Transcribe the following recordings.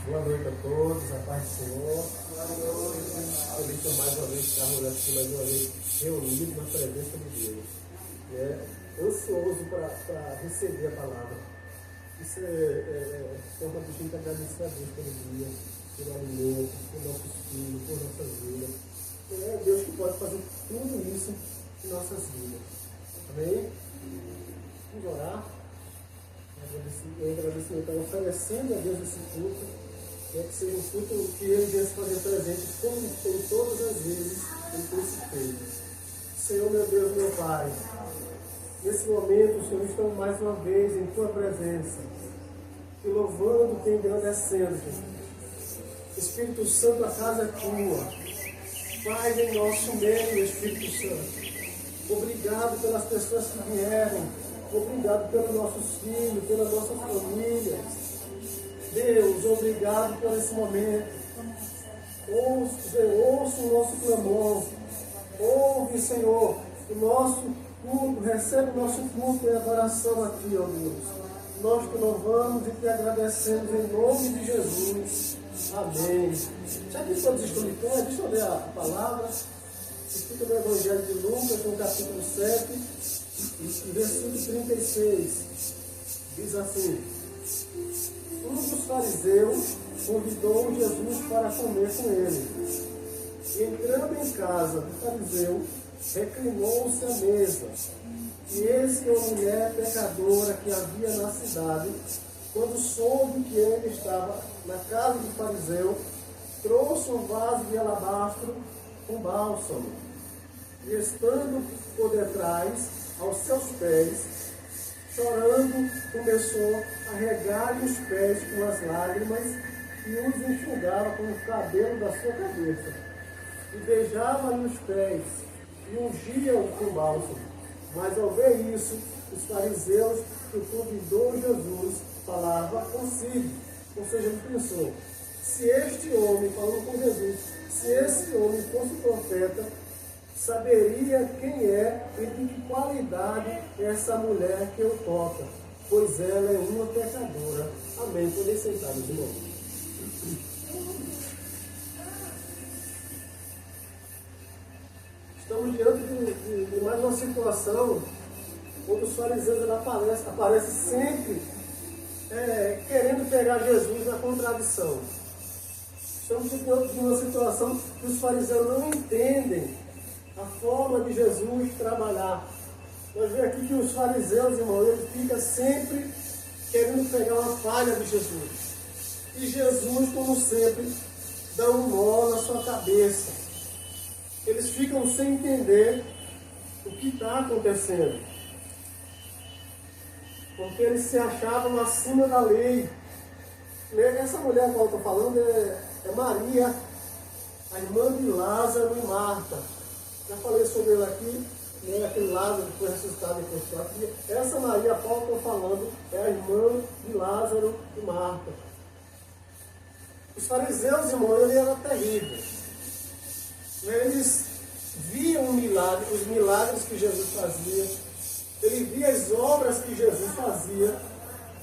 Boa noite a todos, a paz do Senhor. Feliz por mais uma vez estarmos aqui, mais uma vez reunidos na presença de Deus. Ansioso para receber a palavra. Isso é forma de a gente agradecer a Deus pelo dia, pelo alimento, por nossos filhos, por nossas vidas. É Deus que pode fazer tudo isso em nossas vidas. Amém? Vamos orar. Agradecimento, oferecendo a Deus esse culto, que seja um culto que Ele venha se fazer presente, como em todas as vezes Ele tem se feito. Senhor, meu Deus, meu Pai, nesse momento, Senhor, estamos mais uma vez em Tua presença, te louvando, te engrandecendo. Espírito Santo, a casa é Tua. Pai, em nosso meio, Espírito Santo. Obrigado pelas pessoas que vieram. Obrigado pelos nossos filhos, pelas nossas famílias. Deus, obrigado por esse momento. Ouça o nosso clamor. Ouve, Senhor, o nosso culto. Recebe o nosso culto e adoração aqui, ó Deus. Nós te louvamos e te agradecemos em nome de Jesus. Amém. Já que todos estão de pé, deixa eu ler a palavra. Fica no Evangelho de Lucas, no capítulo 7. Versículo 36, diz assim: um dos fariseus convidou Jesus para comer com ele. E entrando em casa do fariseu, reclinou-se à mesa. E eis que uma mulher pecadora que havia na cidade, quando soube que ele estava na casa do fariseu, trouxe um vaso de alabastro com bálsamo. E estando por detrás, aos seus pés, chorando, começou a regar-lhe os pés com as lágrimas e os enxugava com o cabelo da sua cabeça. E beijava-lhe os pés e ungia-o com bálsamo. Mas ao ver isso, os fariseus que convidou Jesus falava consigo. Ou seja, ele pensou, se este homem, falando com Jesus, se esse homem fosse profeta, saberia quem é e de que qualidade é essa mulher que o toca, pois ela é uma pecadora. Amém. Podem sentar, meus irmãos. Estamos diante de mais uma situação onde os fariseus aparecem sempre querendo pegar Jesus na contradição. Estamos diante de uma situação que os fariseus não entendem a forma de Jesus trabalhar. Nós vemos aqui que os fariseus, irmão, eles ficam sempre querendo pegar uma falha de Jesus. E Jesus, como sempre, dá um nó na sua cabeça. Eles ficam sem entender o que está acontecendo. Porque eles se achavam acima da lei. Essa mulher que eu estou falando é Maria, a irmã de Lázaro e Marta. Já falei sobre ele aqui, aquele Lázaro que foi ressuscitado depois de 4 dias. Essa Maria, a qual eu estou falando, é a irmã de Lázaro e Marta. Os fariseus, irmão, eles eram terríveis. Eles viam os milagres que Jesus fazia, eles viam as obras que Jesus fazia,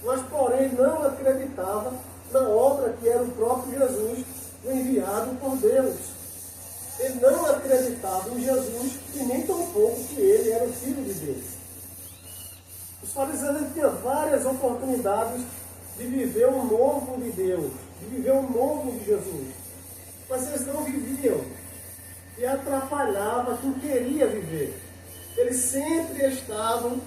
mas porém não acreditavam na obra que era o próprio Jesus, enviado por Deus. Ele não acreditava em Jesus e nem tampouco que ele era o Filho de Deus. Os fariseus tinham várias oportunidades de viver o novo de Deus, de viver o novo de Jesus. Mas eles não viviam e atrapalhava quem queria viver. Eles sempre estavam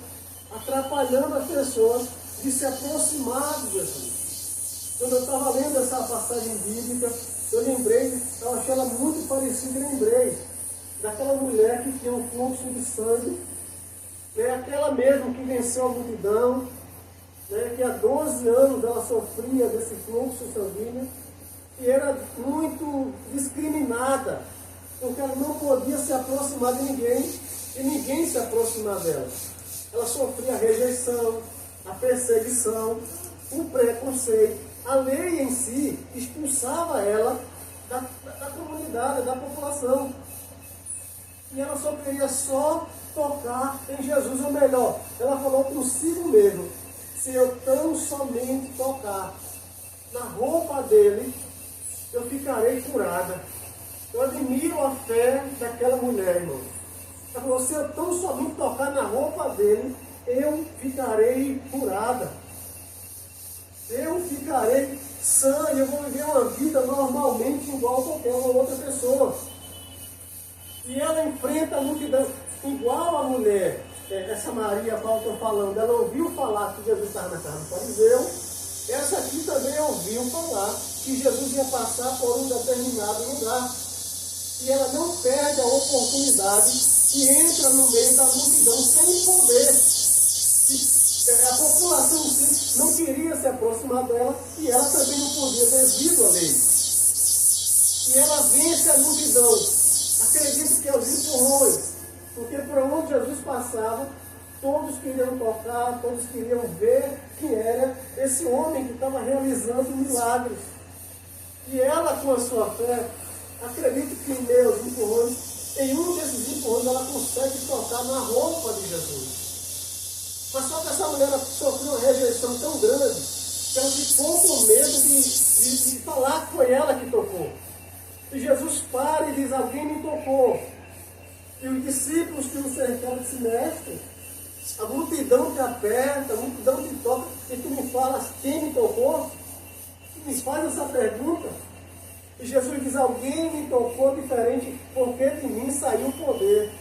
atrapalhando as pessoas de se aproximar de Jesus. Quando eu estava lendo essa passagem bíblica, eu lembrei, eu achei ela muito parecida, lembrei daquela mulher que tinha um fluxo de sangue, aquela mesmo que venceu a multidão, que há 12 anos ela sofria desse fluxo sanguíneo, e era muito discriminada, porque ela não podia se aproximar de ninguém, e ninguém se aproximar dela. Ela sofria a rejeição, a perseguição, o preconceito. A lei em si expulsava ela da comunidade, da população. E ela só queria tocar em Jesus, ou melhor, ela falou consigo mesmo, se eu tão somente tocar. na roupa dele, eu ficarei curada. Eu admiro a fé daquela mulher, irmão. Ela falou, se eu tão somente tocar na roupa dele, eu ficarei curada. Eu ficarei sã e eu vou viver uma vida normalmente igual a qualquer outra pessoa. E ela enfrenta a multidão, igual a mulher, essa Maria, a qual eu estou falando, ela ouviu falar que Jesus estava na casa do fariseu, essa aqui também ouviu falar que Jesus ia passar por um determinado lugar. E ela não perde a oportunidade e entra no meio da multidão sem poder. A população não queria se aproximar dela e ela também não podia devido à lei. E ela vence a multidão. Acredito que é os empurrões, porque por onde Jesus passava, todos queriam tocar, todos queriam ver quem era esse homem que estava realizando milagres. E ela, com a sua fé, acredito que em meio aos empurrões, em um desses empurrões ela consegue tocar na roupa de Jesus. Mas só que essa mulher sofreu uma rejeição tão grande que ela ficou com medo de falar que foi ela que tocou. E Jesus para e diz, alguém me tocou. E os discípulos que o cercaram disse, mestre, a multidão te aperta, a multidão te toca, e tu me falas quem me tocou? Tu me faz essa pergunta. E Jesus diz, alguém me tocou diferente, porque de mim saiu o poder.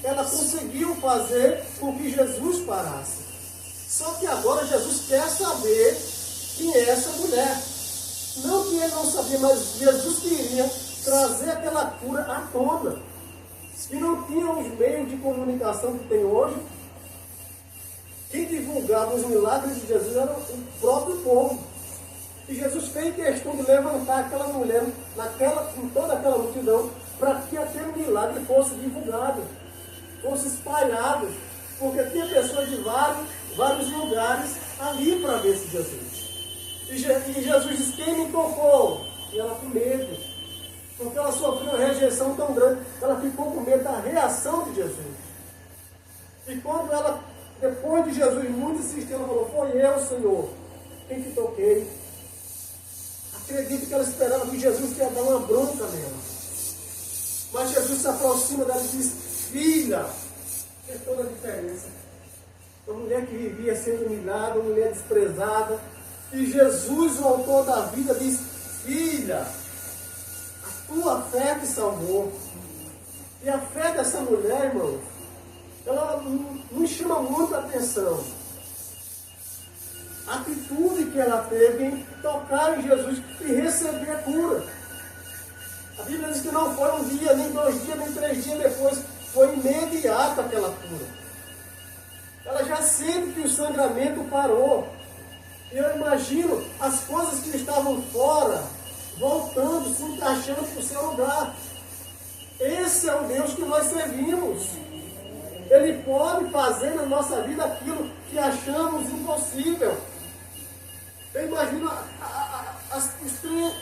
Ela conseguiu fazer com que Jesus parasse. Só que agora Jesus quer saber quem é essa mulher. Não que ele não sabia, mas Jesus queria trazer aquela cura à tona. E não tinha os meios de comunicação que tem hoje. Quem divulgava os milagres de Jesus era o próprio povo. E Jesus fez questão de levantar aquela mulher em toda aquela multidão para que aquele milagre fosse divulgado, fosse espalhado, porque tinha pessoas de vários lugares ali para ver esse Jesus. E Jesus disse, quem me tocou? E ela com medo, porque ela sofreu uma rejeição tão grande, ela ficou com medo da reação de Jesus. E quando ela, depois de Jesus muito insistir, ela falou, foi eu, Senhor, quem te toquei. Acredito que ela esperava que Jesus ia dar uma bronca nela. Mas Jesus se aproxima dela e diz, filha, fez toda a diferença. Uma mulher que vivia sendo humilhada, uma mulher desprezada. E Jesus, o autor da vida, diz, filha, a tua fé te salvou. E a fé dessa mulher, irmão, ela nos chama muita atenção. A atitude que ela teve em tocar em Jesus e receber a cura. A Bíblia diz que não foi um dia, nem 2 dias, nem 3 dias depois, foi imediata aquela cura. Ela já sente que o sangramento parou. E eu imagino as coisas que estavam fora, voltando, se encaixando para o seu lugar. Esse é o Deus que nós servimos. Ele pode fazer na nossa vida aquilo que achamos impossível. Eu imagino os trem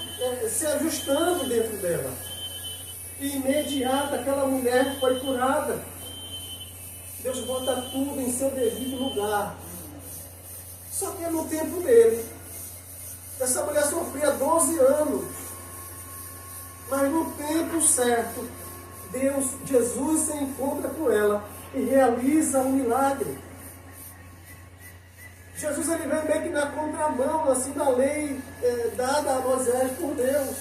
se ajustando dentro dela. E imediata aquela mulher foi curada. Deus bota tudo em seu devido lugar. Só que é no tempo dele. Essa mulher sofria 12 anos. Mas no tempo certo, Jesus se encontra com ela e realiza um milagre. Jesus ele vem meio que na contramão assim, da lei dada a Moisés por Deus.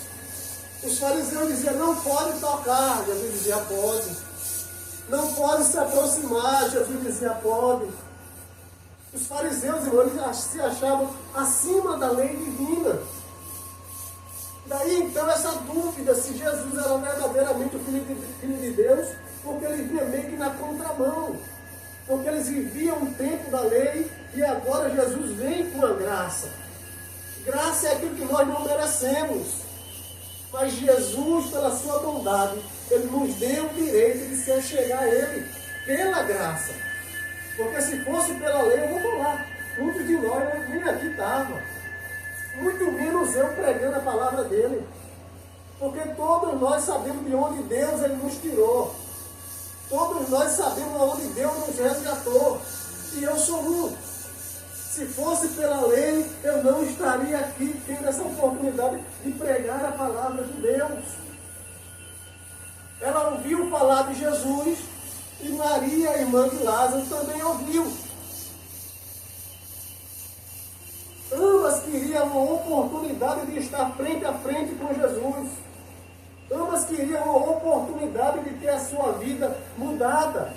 Os fariseus diziam, não pode tocar. Jesus dizia, pode. Não pode se aproximar. Jesus dizia, pode. Os fariseus, irmãos, eles se achavam acima da lei divina. Daí então essa dúvida se Jesus era verdadeiramente o Filho de Deus, porque ele vinha meio que na contramão. Porque eles viviam um tempo da lei e agora Jesus vem com a graça. Graça é aquilo que nós não merecemos. Mas Jesus, pela sua bondade, ele nos deu o direito de se achegar a ele pela graça. Porque se fosse pela lei, eu vou falar, muitos de nós nem aqui estavam. Muito menos eu pregando a palavra dele. Porque todos nós sabemos de onde Deus ele nos tirou. Todos nós sabemos de onde Deus nos resgatou. E eu sou um. Se fosse pela lei, eu não estaria aqui tendo essa oportunidade de pregar a palavra de Deus. Ela ouviu falar de Jesus e Maria, a irmã de Lázaro, também ouviu. Ambas queriam uma oportunidade de estar frente a frente com Jesus. Ambas queriam uma oportunidade de ter a sua vida mudada.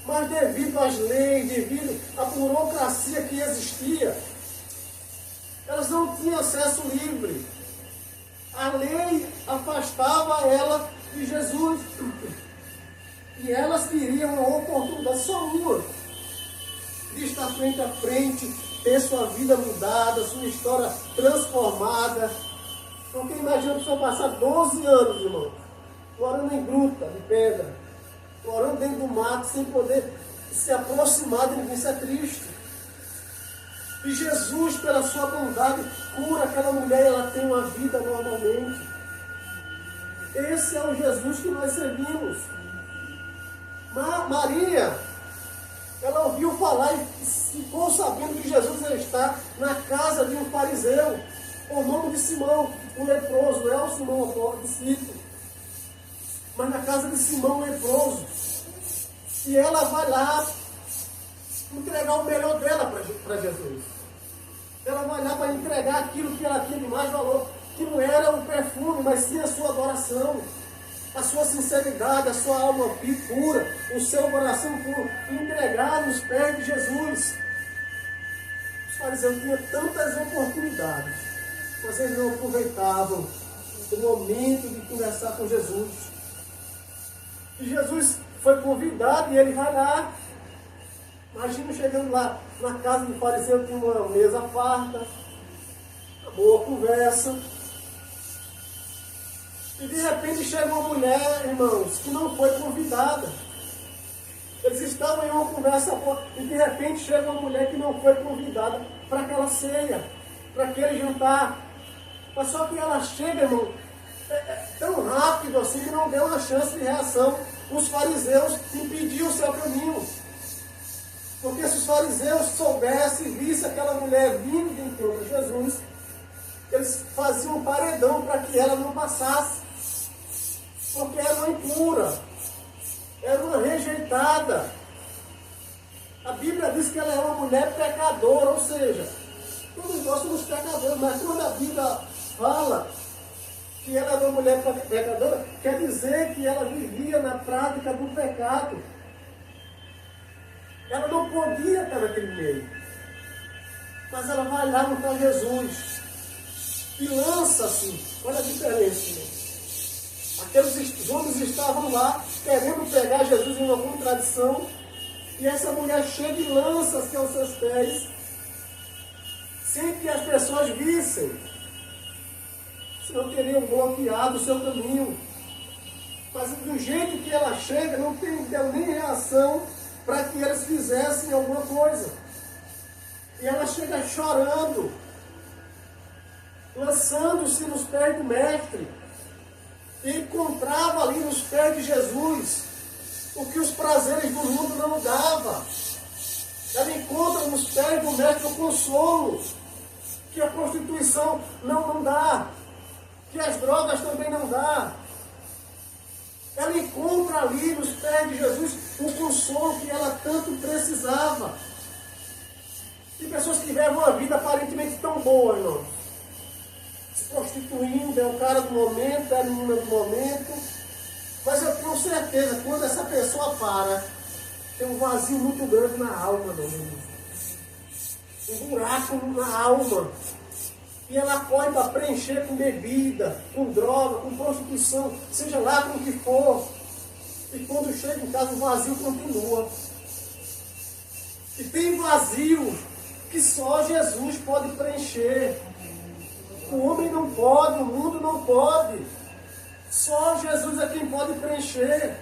Mas devido às leis, devido à burocracia que existia, elas não tinham acesso livre. A lei afastava ela de Jesus. E elas queriam uma oportunidade, só uma, de estar frente a frente, ter sua vida mudada, sua história transformada. Porque imagina a pessoa passar 12 anos, irmão, morando em gruta de pedra, morando dentro do mato, sem poder se aproximar de ninguém. Isso é triste. E Jesus, pela sua bondade, cura aquela mulher e ela tem uma vida normalmente. Esse é o Jesus que nós servimos. Maria, ela ouviu falar e ficou sabendo que Jesus está na casa de um fariseu, o nome de Simão, o leproso. Não é o Simão, o discípulo, mas na casa de Simão, o leproso. E ela vai lá entregar o melhor dela para Jesus. Ela vai lá para entregar aquilo que ela tinha de mais valor, que não era o perfume, mas sim a sua adoração, a sua sinceridade, a sua alma pura, o seu coração puro, entregar nos pés de Jesus. Os fariseus tinham tantas oportunidades, mas eles não aproveitavam o momento de conversar com Jesus. E Jesus foi convidado e ele vai lá. Imagina chegando lá na casa do fariseu, tinha uma mesa farta, uma boa conversa. E de repente chega uma mulher, irmãos, que não foi convidada. Eles estavam em uma conversa boa e de repente chega uma mulher que não foi convidada para aquela ceia, para aquele jantar. Mas só que ela chega, irmão, tão rápido assim que não deu uma chance de reação. Os fariseus impediam o seu caminho. Porque se os fariseus soubessem, vissem aquela mulher vindo de encontro a Jesus, eles faziam um paredão para que ela não passasse. Porque era uma impura, era uma rejeitada. A Bíblia diz que ela é uma mulher pecadora, ou seja, todos nós somos pecadores, mas quando a Bíblia fala que ela é uma mulher pecadora, quer dizer que ela vivia na prática do pecado. Ela não podia estar naquele meio. Mas ela vai lá no para Jesus e lança-se. Olha a diferença, né? Aqueles homens estavam lá querendo pegar Jesus em uma contradição, e essa mulher chega e lança-se aos seus pés, sem que as pessoas vissem, senão teriam bloqueado o seu caminho. Mas do jeito que ela chega, não deu nem reação para que eles fizessem alguma coisa. E ela chega chorando, lançando-se nos pés do mestre, e encontrava ali nos pés de Jesus o que os prazeres do mundo não davam. Ela encontra nos pés do mestre o consolo que a prostituição não dá, que as drogas também não dá. Ela encontra ali nos pés de Jesus o consolo que ela tanto precisava. Tem pessoas que vivem uma vida aparentemente tão boa, irmão, se prostituindo, é o cara do momento, é a menina do momento. Mas eu tenho certeza, quando essa pessoa para, tem um vazio muito grande na alma, meu irmão. Um buraco na alma. E ela corre para preencher com bebida, com droga, com prostituição, seja lá com o que for. E quando chega em casa, o vazio continua. E tem vazio que só Jesus pode preencher. O homem não pode, o mundo não pode. Só Jesus é quem pode preencher.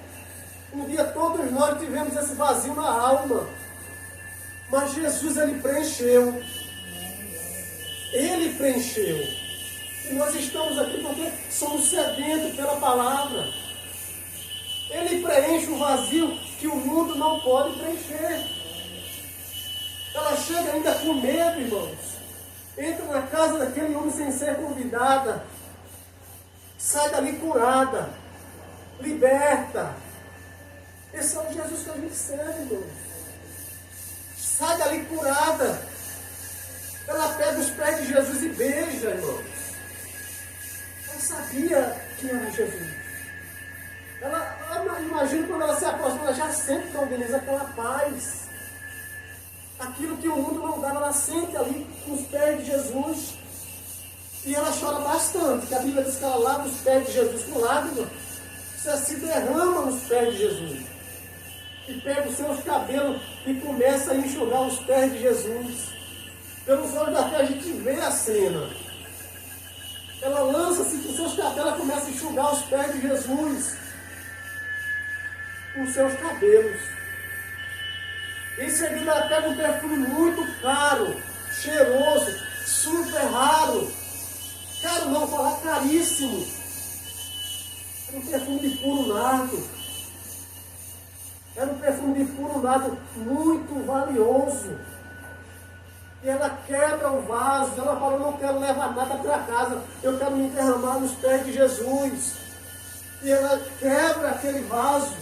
Um dia todos nós tivemos esse vazio na alma. Mas Jesus, ele preencheu. Ele preencheu. E nós estamos aqui porque somos sedentos pela palavra. Ele preenche o vazio que o mundo não pode preencher. Ela chega ainda com medo, irmãos. Entra na casa daquele homem sem ser convidada. Sai dali curada. Liberta. Esse é o Jesus que a gente serve, irmãos. Sai dali curada. Ela pega os pés de Jesus e beija, irmãos. Ela sabia que era Jesus. Ela imagina quando ela se aproxima, ela já sente com Denise aquela paz. Aquilo que o mundo não dava, ela sente ali com os pés de Jesus. E ela chora bastante, porque a Bíblia diz que ela lava os pés de Jesus com lágrimas. Você se derrama nos pés de Jesus. E pega os seus cabelos e começa a enxugar os pés de Jesus. Pelos olhos da fé a gente vê a cena. Ela lança-se com os seus cabelos, ela começa a enxugar os pés de Jesus com os seus cabelos. Em seguida ela pega um perfume muito caro, cheiroso, super raro. Caro não, falar caríssimo. Era um perfume de puro nardo. Era um perfume de puro nardo muito valioso. E ela quebra o vaso. Ela fala, eu não quero levar nada para casa. Eu quero me derramar nos pés de Jesus. E ela quebra aquele vaso.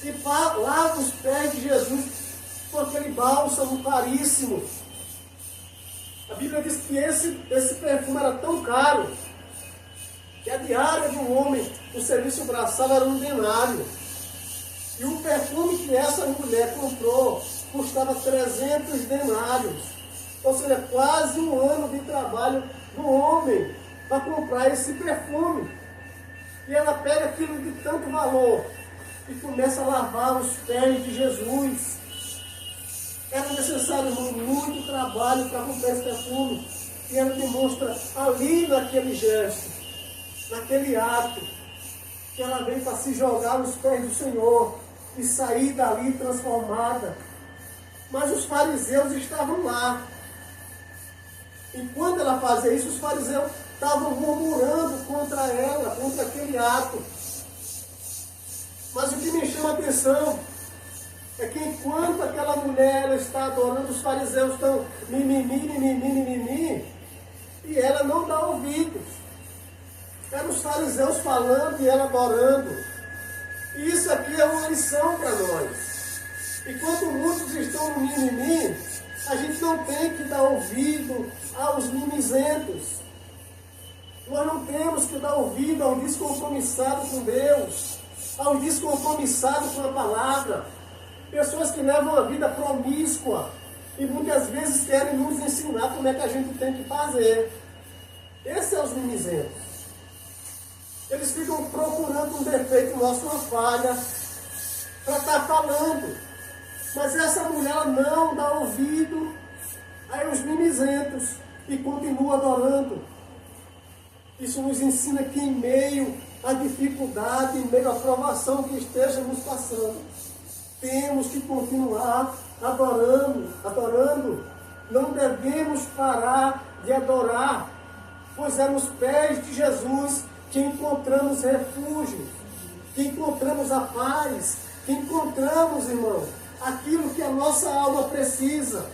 E lava os pés de Jesus com aquele bálsamo caríssimo. A Bíblia diz que esse perfume era tão caro que a diária de um homem, o serviço braçal era 1 denário. E o perfume que essa mulher comprou custava 300 denários. Ou seja, quase 1 ano de trabalho do homem para comprar esse perfume. E ela pega aquilo de tanto valor e começa a lavar os pés de Jesus. Era necessário muito trabalho para comprar esse perfume. E ela demonstra ali naquele gesto, naquele ato, que ela veio para se jogar nos pés do Senhor e sair dali transformada. Mas os fariseus estavam lá. E quando ela fazia isso, os fariseus estavam murmurando contra ela, contra aquele ato. Mas o que me chama a atenção é que enquanto aquela mulher ela está adorando, os fariseus estão mimimi, e ela não dá ouvidos. Eram os fariseus falando e ela adorando. E isso aqui é uma lição para nós. Enquanto muitos estão no mimimi, a gente não tem que dar ouvido aos mimizentos. Nós não temos que dar ouvido ao descompromissado com Deus, ao descompromissado com a palavra. Pessoas que levam uma vida promíscua e muitas vezes querem nos ensinar como é que a gente tem que fazer. Esses são os mimizentos. Eles ficam procurando um defeito nosso, uma falha, para estar falando. Mas essa mulher ela não dá ouvido aos mimizentos e continua adorando. Isso nos ensina que em meio à dificuldade, em meio à provação que estejamos passando, temos que continuar adorando. Não devemos parar de adorar, pois é nos pés de Jesus que encontramos refúgio, que encontramos a paz, que encontramos, irmão, aquilo que a nossa alma precisa.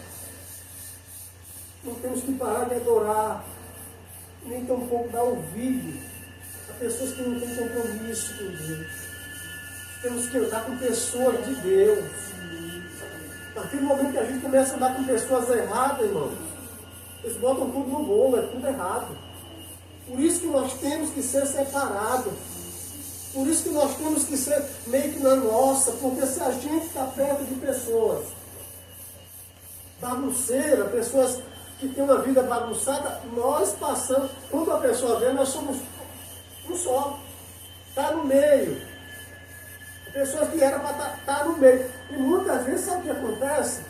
Não temos que parar de adorar, nem tampouco dar ouvido a pessoas que não têm compromisso com Deus. Temos que andar com pessoas de Deus. A partir do momento que a gente começa a andar com pessoas erradas, irmãos, eles botam tudo no bolo, é tudo errado. Por isso que nós temos que ser separados. Por isso que nós temos que ser meio que na nossa, porque se a gente está perto de pessoas bagunceiras, pessoas que têm uma vida bagunçada, nós passamos, quando a pessoa vê, nós somos um só. Está no meio. Pessoas que eram para estar no meio. E muitas vezes, sabe o que acontece?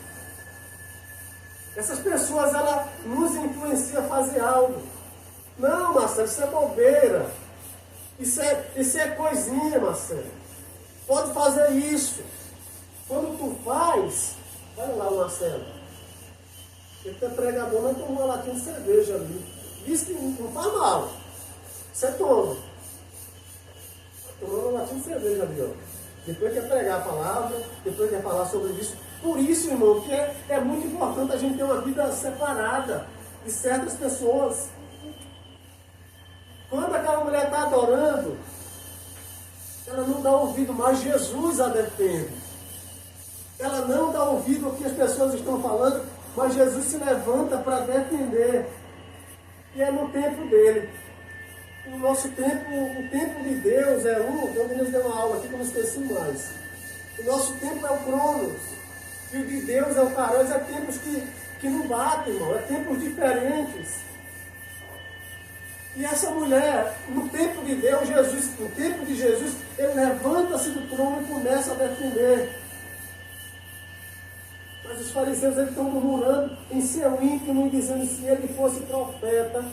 Essas pessoas, elas nos influenciam a fazer algo. Não, Marcelo, isso é bobeira. Isso é coisinha, Marcelo. Pode fazer isso. Quando tu faz, olha lá o Marcelo. Ele é pregador, mas tomou uma latinha de cerveja ali. Diz que não faz mal. Você toma. Tomou uma latinha de cerveja ali, ó. Depois quer pregar a palavra, depois quer falar sobre isso. Por isso, irmão, que é muito importante a gente ter uma vida separada de certas pessoas. Quando aquela mulher está adorando, ela não dá ouvido, mas Jesus a defende. Ela não dá ouvido ao que as pessoas estão falando, mas Jesus se levanta para defender. E é no tempo dele. O nosso tempo, o tempo de Deus é um. Quando Deus deu uma aula aqui que eu não esqueci mais. O nosso tempo é o Cronos. E o de Deus é o Kairos. É tempos que não batem, irmão. É tempos diferentes. E essa mulher, no tempo de Deus, Jesus, no tempo de Jesus, ele levanta-se do trono e começa a defender. Mas os fariseus eles estão murmurando em seu íntimo e dizendo que se ele fosse profeta,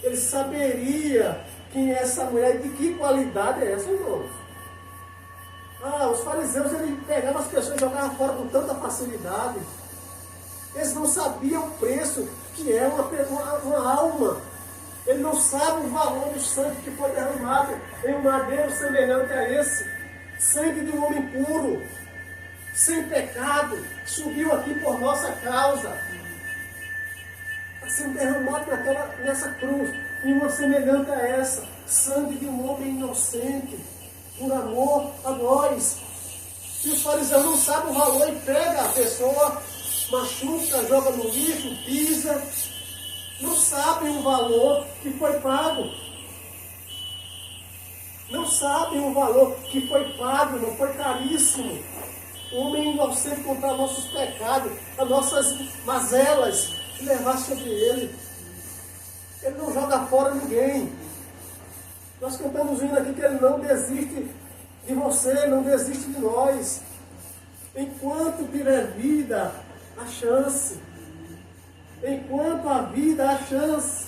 ele saberia quem é essa mulher e de que qualidade é essa, irmãos. Os fariseus eles pegavam as pessoas e jogavam fora com tanta facilidade. Eles não sabiam o preço que é uma alma. Ele não sabe o valor do sangue que foi derramado em um madeiro semelhante a esse. Sangue de um homem puro, sem pecado, subiu aqui por nossa causa. Está sendo derramado nessa cruz, em uma semelhante a essa. Sangue de um homem inocente, por amor a nós. E os fariseus não sabem o valor e pega a pessoa, machuca, joga no lixo, pisa. Não sabem o valor que foi pago. Não sabem o valor que foi pago, não foi caríssimo. O homem inocente comprar nossos pecados, as nossas mazelas, e levar sobre ele. Ele não joga fora ninguém. Nós cantamos indo aqui que ele não desiste de você, não desiste de nós. Enquanto tiver vida, há chance. Enquanto a vida, há chance.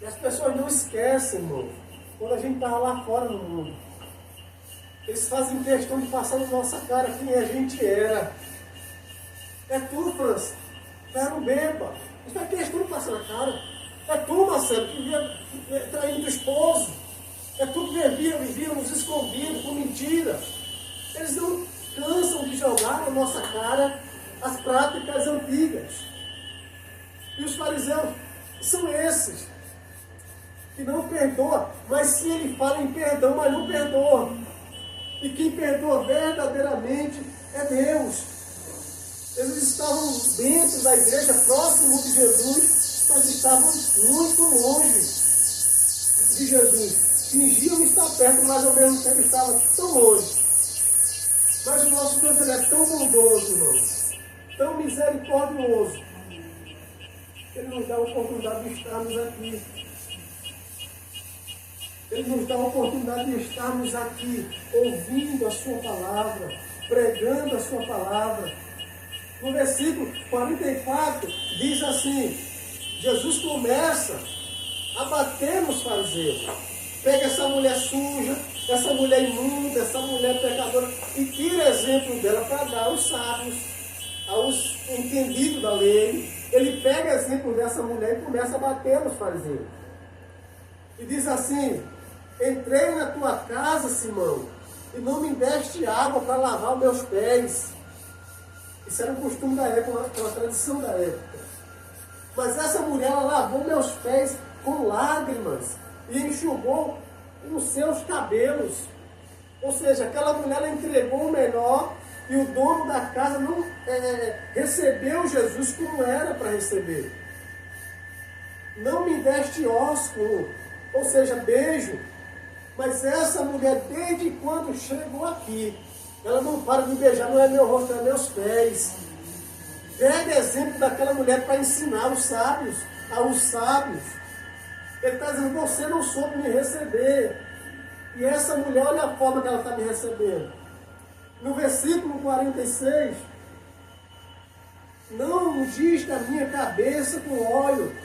E as pessoas não esquecem, irmão, quando a gente está lá fora no mundo. Eles fazem questão de passar na nossa cara quem a gente era. É tu, França, tu era um beba. Eles fazem questão de passar na cara. É tu, Marcelo, que vivia traindo o esposo. É tu que vivia nos escondidos, com mentira. Eles não cansam de jogar na nossa cara as práticas antigas. E os fariseus são esses que não perdoam, mas se ele fala em perdão, mas não perdoa. E quem perdoa verdadeiramente é Deus. Eles estavam dentro da igreja, próximo de Jesus, mas estavam muito longe de Jesus. Fingiam estar perto, mas ao mesmo tempo estavam tão longe. Mas o nosso Deus ele é tão bondoso, irmãos, tão misericordioso, que Ele nos dá a oportunidade de estarmos aqui. Ele nos dá a oportunidade de estarmos aqui, ouvindo a sua palavra, pregando a sua palavra. No versículo 44, diz assim, Jesus começa a bater nos fariseus. Pega essa mulher suja, essa mulher imunda, essa mulher pecadora, e tira exemplo dela para dar aos sábios, aos entendidos da lei. Ele pega exemplo dessa mulher e começa a bater nos fariseus. E diz assim, entrei na tua casa, Simão, e não me deste água para lavar os meus pés. Isso era um costume da época, uma tradição da época. Mas essa mulher, ela lavou meus pés com lágrimas e enxugou os seus cabelos. Ou seja, aquela mulher ela entregou o melhor e o dono da casa não recebeu Jesus como era para receber. Não me deste ósculo, ou seja, beijo. Mas essa mulher, desde quando chegou aqui, ela não para de beijar, não é meu rosto, é meus pés. Pega exemplo daquela mulher para ensinar os sábios, aos sábios. Ele está dizendo, você não soube me receber. E essa mulher, olha a forma que ela está me recebendo. No versículo 46, não ungiste a minha cabeça com óleo,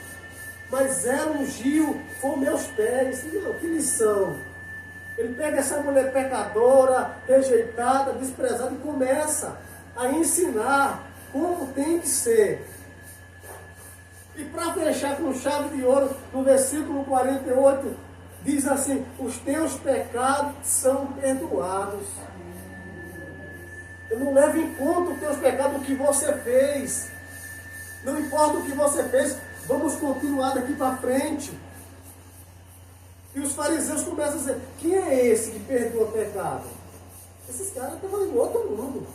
mas ela ungiu com meus pés. Não, que lição. Ele pega essa mulher pecadora, rejeitada, desprezada e começa a ensinar como tem que ser. E para fechar com chave de ouro, no versículo 48, diz assim, os teus pecados são perdoados. Eu não levo em conta os teus pecados, o que você fez. Não importa o que você fez, vamos continuar daqui para frente. E os fariseus começam a dizer, quem é esse que perdoa pecado? Esses caras estavam em outro mundo.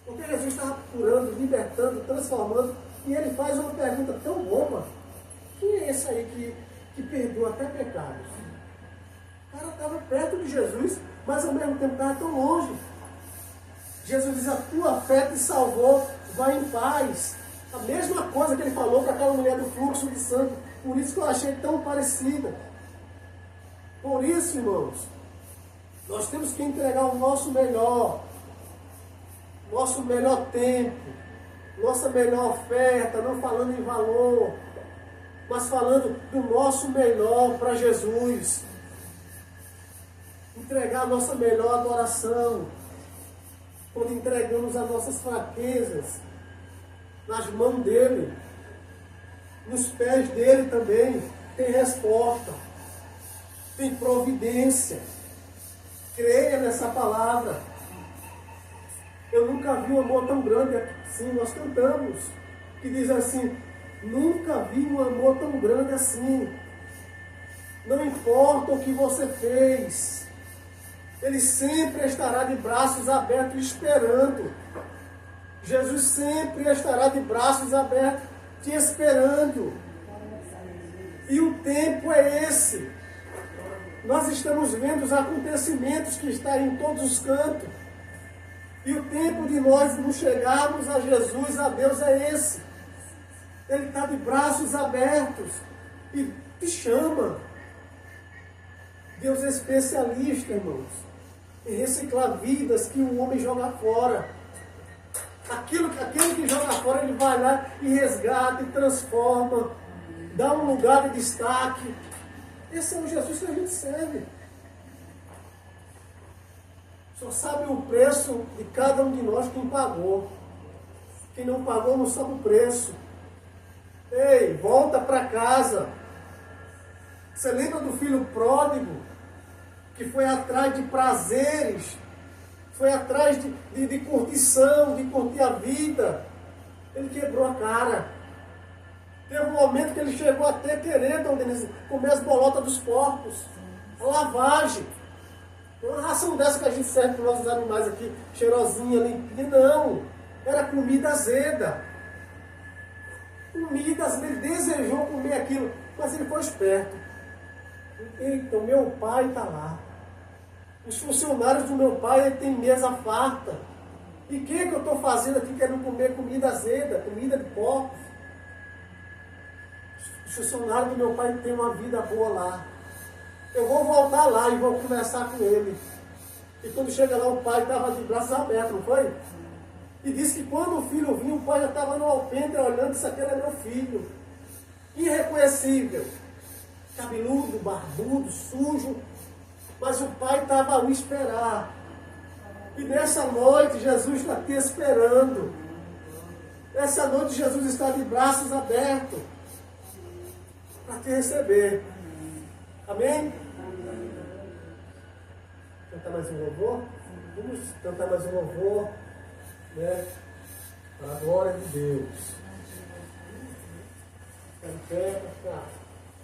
Porque Jesus estava curando, libertando, transformando. E ele faz uma pergunta tão boba. Quem é esse aí que perdoa até pecados? O cara estava perto de Jesus, mas ao mesmo tempo estava tão longe. Jesus diz, a tua fé te salvou, vai em paz. A mesma coisa que ele falou para aquela mulher do fluxo de sangue. Por isso que eu achei tão parecida. Por isso, irmãos, nós temos que entregar o nosso melhor tempo, nossa melhor oferta, não falando em valor, mas falando do nosso melhor para Jesus. Entregar a nossa melhor adoração, quando entregamos as nossas fraquezas nas mãos dele, nos pés dele também, tem resposta, tem providência. Creia nessa palavra. Eu nunca vi um amor tão grande assim. Nós cantamos, que diz assim, nunca vi um amor tão grande assim. Não importa o que você fez, ele sempre estará de braços abertos esperando. Jesus sempre estará de braços abertos te esperando. E o tempo é esse. Nós estamos vendo os acontecimentos que estão em todos os cantos. E o tempo de nós nos chegarmos a Jesus, a Deus, é esse. Ele está de braços abertos e te chama. Deus é especialista, irmãos, em reciclar vidas que o homem joga fora. Aquele que joga fora, ele vai lá e resgata, e transforma, dá um lugar de destaque. Esse é o Jesus que a gente serve. Só sabe o preço de cada um de nós quem pagou. Quem não pagou não sabe o preço. Ei, volta para casa. Você lembra do filho pródigo? Que foi atrás de prazeres. Foi atrás de curtição, de curtir a vida. Ele quebrou a cara. Teve um momento que ele chegou até querendo comer as bolotas dos porcos. A lavagem. Uma ração dessa que a gente serve para os nossos animais aqui, cheirosinha, limpinha. Não. Era comida azeda. Comida azeda. Ele desejou comer aquilo, mas ele foi esperto. Eita, o meu pai está lá. Os funcionários do meu pai têm mesa farta. E o que eu estou fazendo aqui querendo comer comida azeda, comida de porcos? Os funcionários do meu pai têm uma vida boa lá. Eu vou voltar lá e vou conversar com ele. E quando chega lá, o pai estava de braços abertos, não foi? E disse que quando o filho vinha, o pai já estava no alpendre olhando, isso aqui era meu filho. Irreconhecível. Cabeludo, barbudo, sujo. Mas o pai estava a o esperar. E nessa noite, Jesus está te esperando. Nessa noite, Jesus está de braços abertos para te receber. Amém? Cantar mais um louvor? Vamos cantar mais um louvor, né? Para a glória de Deus. Fica em pé, para ficar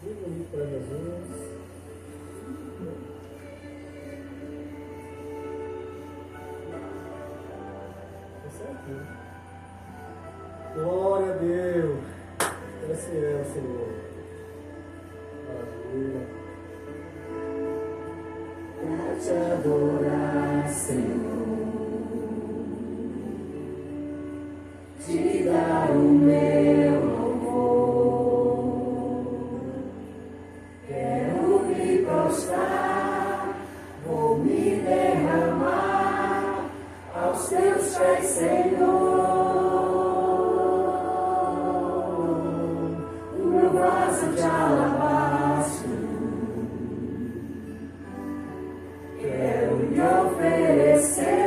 bem bonito para Jesus. Glória a Deus. Esse é o Senhor. Aleluia. Pra te adorar, Senhor, te dar o meu louvor. Quero me prostrar, vou me derramar aos teus pés, Senhor. O meu vaso de alabastro quero lhe oferecer.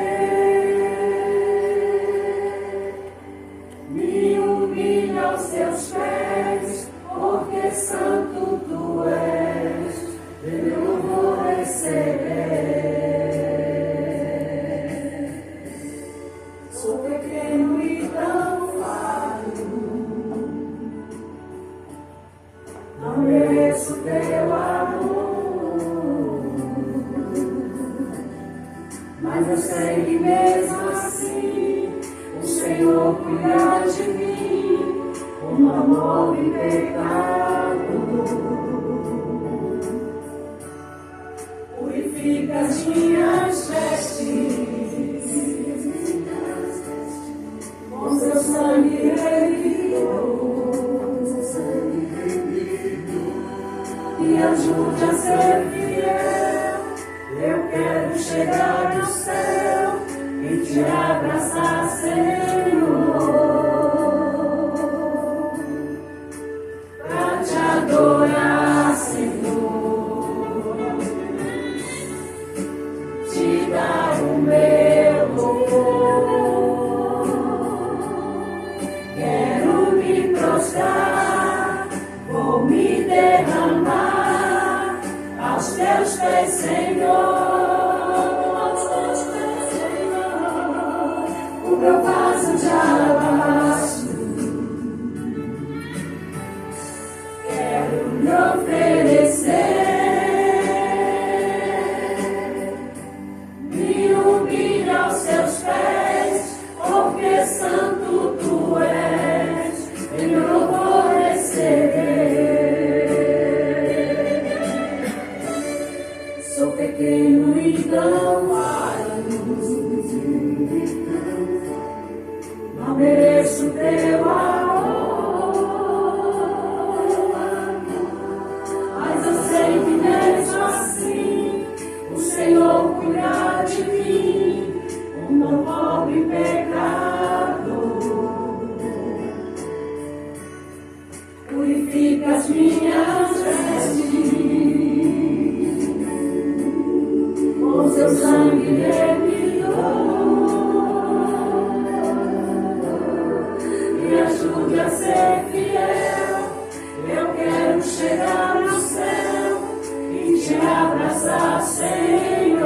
sei que mesmo assim o Senhor cuida de mim, com amor e pecado. Purifica as minhas vestes, com seu sangue remido, me ajude a ser fiel. Eu quero chegar no céu e te abraçar, Senhor, pra te adorar, Senhor, te dar o meu louvor. Quero me prostrar, vou me derramar aos teus pés, Senhor. O meu vaso de alabastro, quero me oferecer, me humilho aos seus pés, porque santo tu és, e eu vou receber. Sou pequeno e tão não mereço teu amor, mas eu sei que mesmo assim o Senhor cuida de mim, o meu pobre pecado. Purifica as minhas vestes, com seu sangue remidor. Me ajude a ser fiel. Eu quero chegar no céu e te abraçar, Senhor,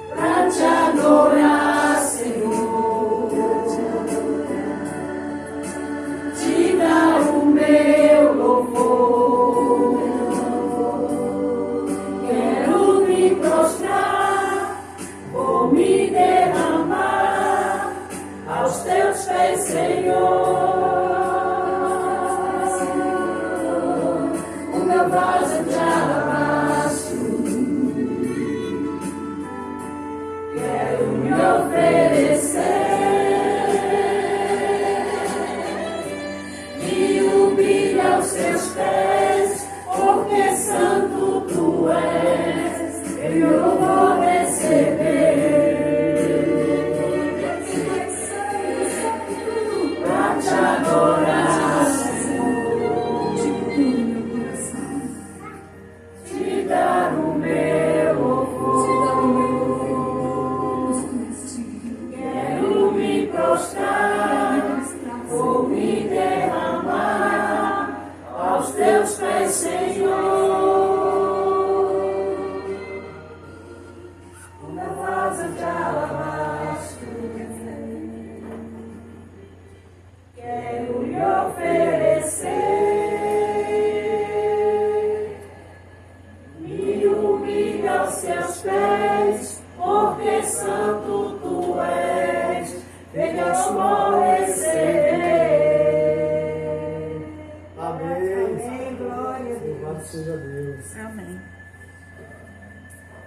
pra te adorar, Senhor, te dar o meu louvor. Quero me prostrar, vou me derramar aos teus pés, Senhor. O meu vaso de alabastro, quero me oferecer, me humilho aos teus pés, porque santo tu és, eu vou receber. Te adorar, Senhor, te dar o meu louvor. Quero me prostrar, vou me derramar aos teus pés, Senhor. O meu vaso de alabastro, quero lhe oferecer, me humilho aos seus pés, porque santo tu és, venha eu vou receber. Amém. Amém, glória a Deus. Louvado seja Deus. Amém.